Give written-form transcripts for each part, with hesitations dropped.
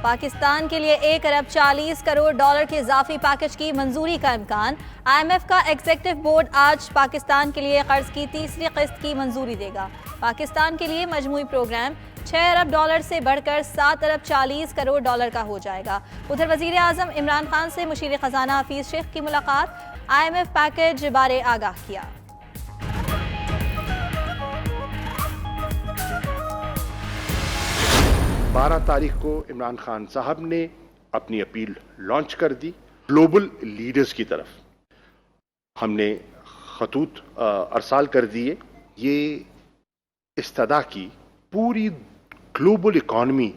पाकिस्तान के लिए 1 अरब 40 करोड़ डॉलर के इजाफी पैकेज की मंजूरी का इम्कान। IMF का एग्जीक्यूटिव बोर्ड आज पाकिस्तान के लिए कर्ज की तीसरी किस्त की मंजूरी देगा। पाकिस्तान के लिए मजमूई प्रोग्राम 6 अरब डॉलर से बढ़कर 7 अरब 40 करोड़ डॉलर का हो जाएगा। उधर वजीर आजम इमरान खान से मुशीर खजाना हफीज शेख की मुलाकात, IMF पैकेज बारे आगाह किया। बारह तारीख को इमरान खान साहब ने अपनी अपील लॉन्च कर दी ग्लोबल लीडर्स की तरफ। हमने खतूत अरसाल कर दिए। ये इस्तदा की पूरी ग्लोबल इकॉनमी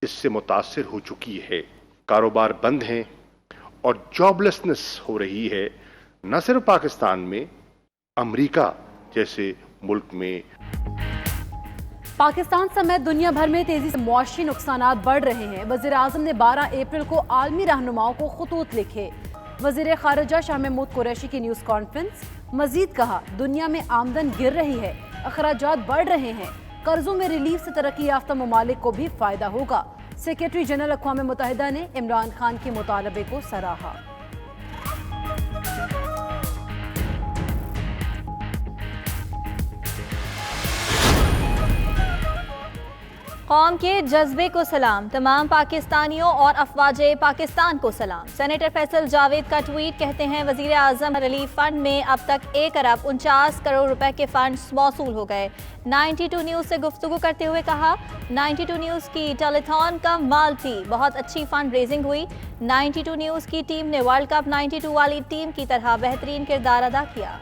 इससे मुतासिर हो चुकी है। कारोबार बंद हैं और जॉबलेसनेस हो रही है, न सिर्फ पाकिस्तान में, अमेरिका जैसे मुल्क में। पाकिस्तान समेत दुनिया भर में तेजी से मुआशी नुकसानात बढ़ रहे हैं। वज़ीर आज़म ने 12 अप्रैल को आलमी रहनुमाओं को खतूत लिखे। वज़ीर खारजा शाह महमूद कुरैशी की न्यूज़ कॉन्फ्रेंस। मजीद कहा, दुनिया में आमदन गिर रही है, अखराजात बढ़ रहे हैं, कर्जों में रिलीफ से तरक्की याफ्ता ममालिक को भी फायदा होगा। सेक्रेटरी जनरल अक़वाम मुत्तहिदा ने इमरान खान के मुतालबे को सराहा। कौम के जज्बे को सलाम, तमाम पाकिस्तानियों और अफवाज पाकिस्तान को सलाम। सेनेटर फैसल जावेद का ट्वीट, कहते हैं वजीर आजम रिलीफ फंड में अब तक 1 अरब 49 करोड़ रुपए के फंड्स मौसूल हो गए। 92 न्यूज़ से गुफ्तगू करते हुए कहा, 92 न्यूज़ की टेलीथॉन कमाल थी, बहुत अच्छी फंड रेजिंग हुई। 92 न्यूज़ की टीम ने वर्ल्ड कप 92 वाली टीम की तरह बेहतरीन किरदार अदा किया।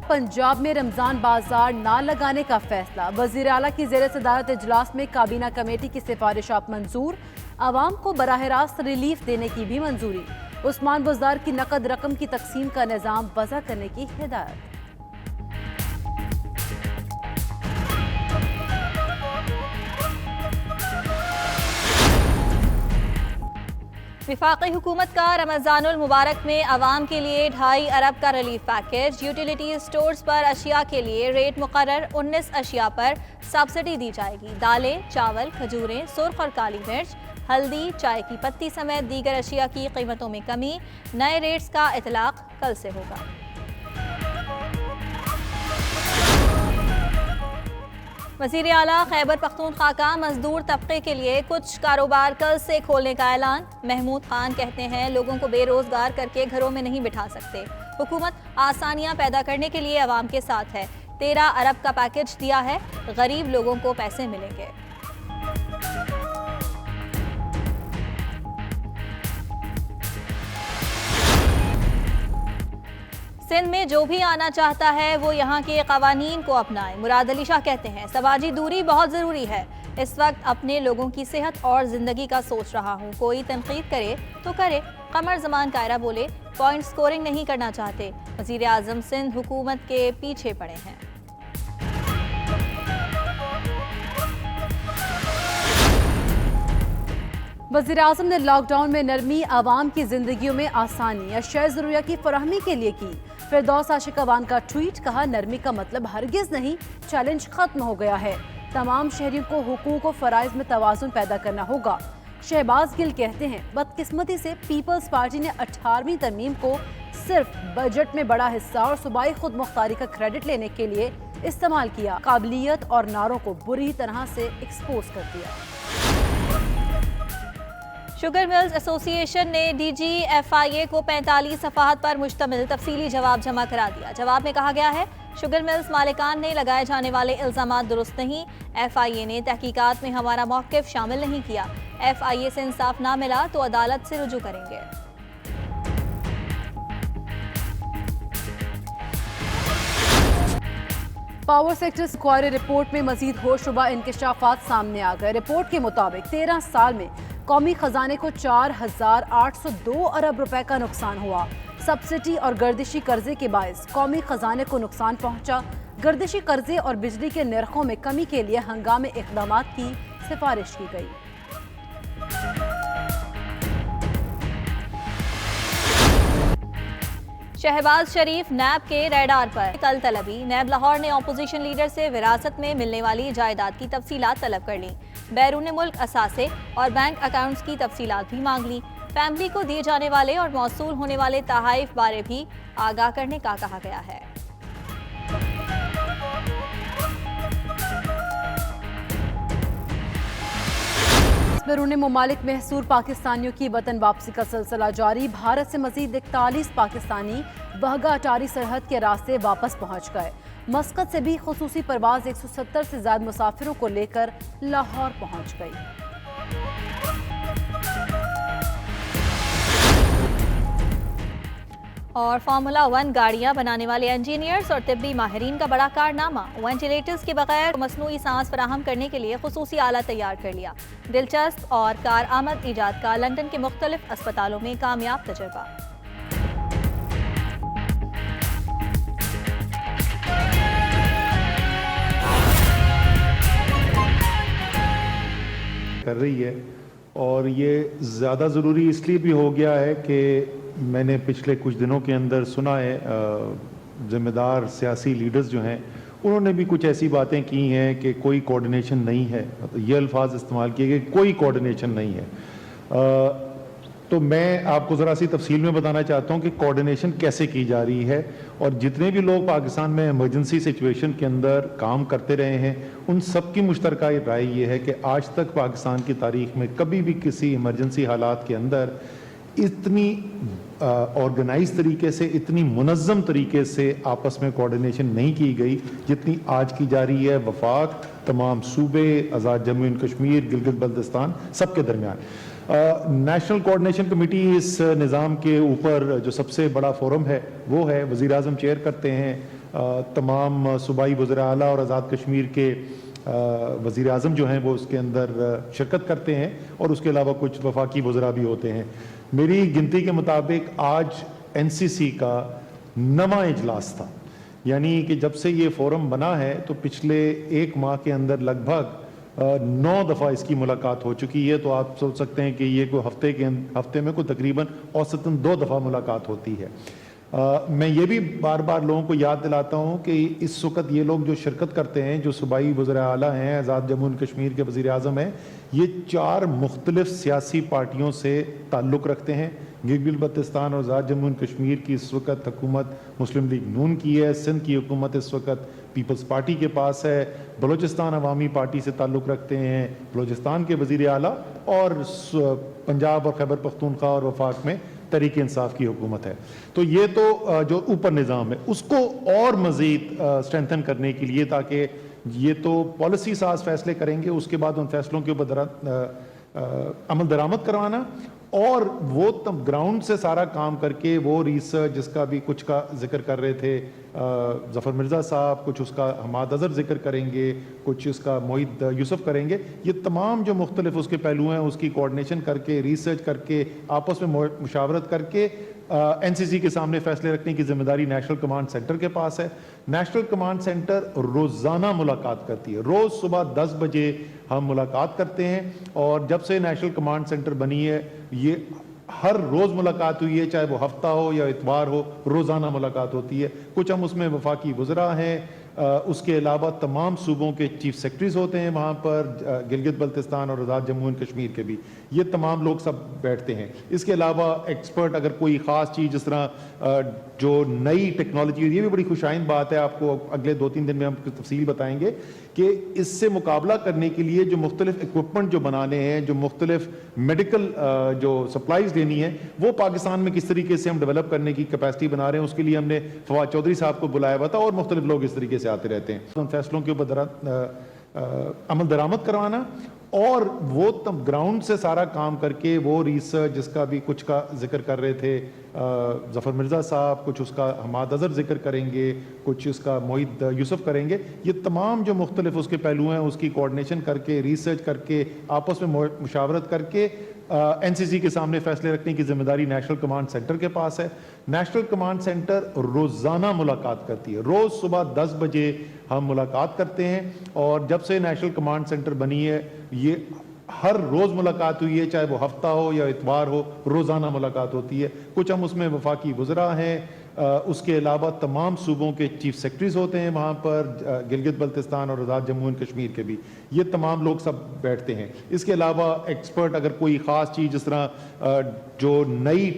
पंजाब में रमजान बाजार ना लगाने का फैसला। वजीर आला की ज़ेर सदारत इजलास में काबीना कमेटी की सिफारिशात मंजूर। आवाम को बराह रास्त रिलीफ देने की भी मंजूरी। उस्मान बुज़दार की नकद रकम की तकसीम का निज़ाम वज़ा करने की हिदायत। विफाकी हुकूमत का रमज़ानुल मुबारक में आवाम के लिए 2.5 अरब का रिलीफ पैकेज। यूटिलिटी स्टोर्स पर अशिया के लिए रेट मुकर्रर, 19 अशिया पर सब्सिडी दी जाएगी। दालें, चावल, खजूरें, सुर्ख और काली मिर्च, हल्दी, चाय की पत्ती समेत दीगर अशिया की कीमतों में कमी। नए रेट्स का इतलाक कल से होगा। वज़ीर आला खैबर पख्तूनख्वा का मजदूर तबके के लिए कुछ कारोबार कल से खोलने का ऐलान। महमूद खान कहते हैं, लोगों को बेरोजगार करके घरों में नहीं बिठा सकते। हुकूमत आसानियां पैदा करने के लिए अवाम के साथ है। 13 अरब का पैकेज दिया है, गरीब लोगों को पैसे मिलेंगे। सिंध में जो भी आना चाहता है वो यहाँ के कवानीन को अपनाए। मुराद अली शाह कहते हैं, समाजी दूरी बहुत ज़रूरी है। इस वक्त अपने लोगों की सेहत और ज़िंदगी का सोच रहा हूँ। कोई तनकीद करे तो करे। कमर जमान कायरा बोले, पॉइंट स्कोरिंग नहीं करना चाहते। वज़ीर आज़म सिंध हुकूमत के पीछे पड़े हैं। वज़ीर आज़म ने लॉकडाउन में नरमी, आवाम की जिंदगियों में आसानी, अशिया ज़रूरिया की फराहमी के लिए की। फिरदौस आशिक अवान का ट्वीट, कहा, नरमी का मतलब हरगिज़ नहीं, चैलेंज खत्म हो गया है। तमाम शहरियों को हुकूक और फ़राइज़ में तवाज़ुन पैदा करना होगा। शहबाज गिल कहते हैं, बदकिस्मती से पीपल्स पार्टी ने 18वीं तरमीम को सिर्फ बजट में बड़ा हिस्सा और सूबाई खुद मुख्तारी का क्रेडिट लेने के लिए इस्तेमाल किया। काबिलियत और नारों को बुरी तरह से एक्सपोज कर दिया। शुगर मिल्स एसोसिएशन ने DGFIA को 45 सफ़ाहत पर मुश्तमिल तफसीली जवाब जमा करा दिया। जवाब में कहा गया है, शुगर मिल्स मालिकान ने लगाए जाने वाले इल्ज़ामात दुरुस्त नहीं। FIA ने तहकीकात में हमारा मौक़िफ़ शामिल नहीं किया। FIA से इंसाफ ना मिला तो अदालत से रुजू करेंगे। पावर सेक्टर इंक्वायरी रिपोर्ट में मजीद होशरुबा इंकशाफात सामने आ गए। रिपोर्ट के मुताबिक 13 साल में कौमी खजाने को 4,802 अरब रुपए का नुकसान हुआ। सब्सिडी और गर्दिशी कर्जे के बायस कौमी खजाने को नुकसान पहुंचा। गर्दिशी कर्जे और बिजली के निर्खों में कमी के लिए हंगामी इक़दामात की सिफारिश की गई। शहबाज शरीफ नैब के रडार पर। कल तलबी नैब लाहौर ने ऑपोजिशन लीडर से विरासत में मिलने वाली जायदाद की तफसीलात तलब कर ली। बैरून मुल्क असासे और बैंक अकाउंट्स की तफसीलात भी मांग ली। फैमिली को दिए जाने वाले और मौसूल होने वाले तहाइफ बारे भी आगाह करने का कहा गया है। बैरून मुमालिक महसूर पाकिस्तानियों की वतन वापसी का सिलसिला जारी। भारत से मजीद 41 पाकिस्तानी वाघा अटारी सरहद के रास्ते वापस पहुंच गए। मस्कत से भी खुसूसी परवाज 170 से ज्यादा मुसाफिरों को लेकर लाहौर पहुंच गई। और फार्मूला 1 गाड़ियां बनाने वाले इंजीनियर्स और तिब्बी माहिरीन का बड़ा कारनामा। वेंटिलेटर्स के बगैर मसनूई सांस फराहम करने के लिए खुसूसी आला तैयार कर लिया। दिलचस्प और कारआमद ईजाद का लंदन के मुख्तलिफ अस्पतालों में कामयाब तजुर्बा। कर रही है और ये ज़्यादा ज़रूरी इसलिए भी हो गया है कि मैंने पिछले कुछ दिनों के अंदर सुना है ज़िम्मेदार सियासी लीडर्स जो हैं उन्होंने भी कुछ ऐसी बातें की हैं कि कोई कोऑर्डिनेशन नहीं है। ये अल्फाज इस्तेमाल किए गए, कोई कोऑर्डिनेशन नहीं है। तो मैं आपको ज़रा सी तफसील में बताना चाहता हूँ कि कोऑर्डिनेशन कैसे की जा रही है और जितने भी लोग पाकिस्तान में इमरजेंसी सिचुएशन के अंदर काम करते रहे हैं उन सब की मुश्तरका राय ये है कि आज तक पाकिस्तान की तारीख में कभी भी किसी इमरजेंसी हालात के अंदर इतनी ऑर्गेनाइज तरीके से, इतनी मुनज़्ज़म तरीके से आपस में कोऑर्डिनेशन नहीं की गई जितनी आज की जा रही है। वफाक, तमाम सूबे, आज़ाद जम्मू एंड कश्मीर, गिलगित बल्तिस्तान, सबके दरमियान नेशनल कोऑर्डिनेशन कमेटी इस निज़ाम के ऊपर जो सबसे बड़ा फोरम है वो है। वज़ीर आज़म चेयर करते हैं। तमाम सूबाई वज़ीर आला और आज़ाद कश्मीर के वज़ीर आज़म जो हैं वो उसके अंदर शिरकत करते हैं और उसके अलावा कुछ वफाकी वज़रा भी होते हैं। मेरी गिनती के मुताबिक आज NCC का 9वां इजलास था, यानी कि जब से ये फोरम बना है तो पिछले 1 माह के अंदर लगभग 9 दफ़ा इसकी मुलाकात हो चुकी है। तो आप सोच सकते हैं कि ये कोई हफ्ते में कोई तकरीबन औसतन 2 दफ़ा मुलाकात होती है। मैं ये भी बार बार लोगों को याद दिलाता हूँ कि इस वक्त ये लोग जो शिरकत करते हैं, जो सूबाई वज़ीर आला हैं, आज़ाद जम्मू एंड कश्मीर के वज़ीर आज़म हैं, ये 4 मुख्तलिफ सियासी पार्टियों से ताल्लुक़ रखते हैं। गिलगित बल्तिस्तान और आज़ाद जम्मू एंड कश्मीर की इस वक्त हुकूमत मुस्लिम लीग नून की है। सिंध की हुकूमत इस वक्त पीपल्स पार्टी के पास है। बलूचिस्तान अवामी पार्टी से ताल्लुक़ रखते हैं बलूचिस्तान के वज़ीर आला, और पंजाब और खैबर पख्तूनख्वा और वफाक में तहरीक इंसाफ की हुकूमत है। तो ये तो जो ऊपर निज़ाम है उसको और मज़ीद स्ट्रेंथन करने के लिए, ताकि ये तो पॉलिसी साज फैसले करेंगे, उसके बाद उन फैसलों के ऊपर अमल दरामद करवाना और वो तब ग्राउंड से सारा काम करके वो रिसर्च जिसका भी कुछ का जिक्र कर रहे थे ज़फ़र मिर्ज़ा साहब, कुछ उसका हमाद अज़हर जिक्र करेंगे, कुछ उसका मोहित यूसुफ करेंगे। ये तमाम जो मुख्तलिफ उसके पहलू हैं उसकी कोऑर्डिनेशन करके, रिसर्च करके, आपस में मुशावरत करके NCC के सामने फैसले रखने की जिम्मेदारी नेशनल कमांड सेंटर के पास है। नेशनल कमांड सेंटर रोज़ाना मुलाकात करती है। रोज़ सुबह 10 बजे हम मुलाकात करते हैं और जब से नेशनल कमांड सेंटर बनी है ये हर रोज़ मुलाकात हुई है, चाहे वो हफ्ता हो या इतवार हो, रोज़ाना मुलाकात होती है। कुछ हम उसमें वफाकी वज़रा हैं, उसके अलावा तमाम सूबों के चीफ सेक्रेटरीज होते हैं वहाँ पर, गिलगित बल्तिस्तान और आज़ाद जम्मू एंड कश्मीर के भी, ये तमाम लोग सब बैठते हैं। इसके अलावा एक्सपर्ट अगर कोई ख़ास चीज़ जिस तरह जो नई टेक्नोलॉजी, ये भी बड़ी खुशाइंद बात है, आपको अगले 2-3 दिन में हम तफसील बताएंगे कि इससे मुकाबला करने के लिए जो मुख्तलिफ इक्विपमेंट जो बनाने हैं, जो मुख्तलिफ मेडिकल जो सप्लाईज देनी है, वो पाकिस्तान में किस तरीके से हम डेवलप करने की कैपेसिटी बना रहे हैं। उसके लिए हमने फवाद चौधरी साहब को बुलाया हुआ था और मुख्तलिफ लोग इस तरीके से आते रहते हैं। उन फैसलों के ऊपर अमल दरामद करवाना और वो तब ग्राउंड से सारा काम करके वो रिसर्च जिसका भी कुछ का जिक्र कर रहे थे ज़फ़र मिर्ज़ा साहब, कुछ उसका हमाद अज़हर जिक्र करेंगे, कुछ उसका मोहित यूसुफ करेंगे। ये तमाम जो मुख्तलिफ उसके पहलू हैं उसकी कोऑर्डिनेशन करके, रिसर्च करके, आपस में मुशावरत करके NCC के सामने फैसले रखने की जिम्मेदारी नेशनल कमांड सेंटर के पास है। नेशनल कमांड सेंटर रोज़ाना मुलाकात करती है। रोज़ सुबह 10 बजे हम मुलाकात करते हैं और जब से नेशनल कमांड सेंटर बनी है ये हर रोज़ मुलाकात हुई है, चाहे वो हफ्ता हो या इतवार हो, रोज़ाना मुलाकात होती है। कुछ हम उसमें वफाकी वज़रा हैं, उसके अलावा तमाम सूबों के चीफ सेक्रेटरीज होते हैं वहाँ पर, गिलगित बल्तिस्तान और आज़ाद जम्मू एंड कश्मीर के भी, ये तमाम लोग सब बैठते हैं। इसके अलावा एक्सपर्ट अगर कोई ख़ास चीज़ जिस तरह जो नई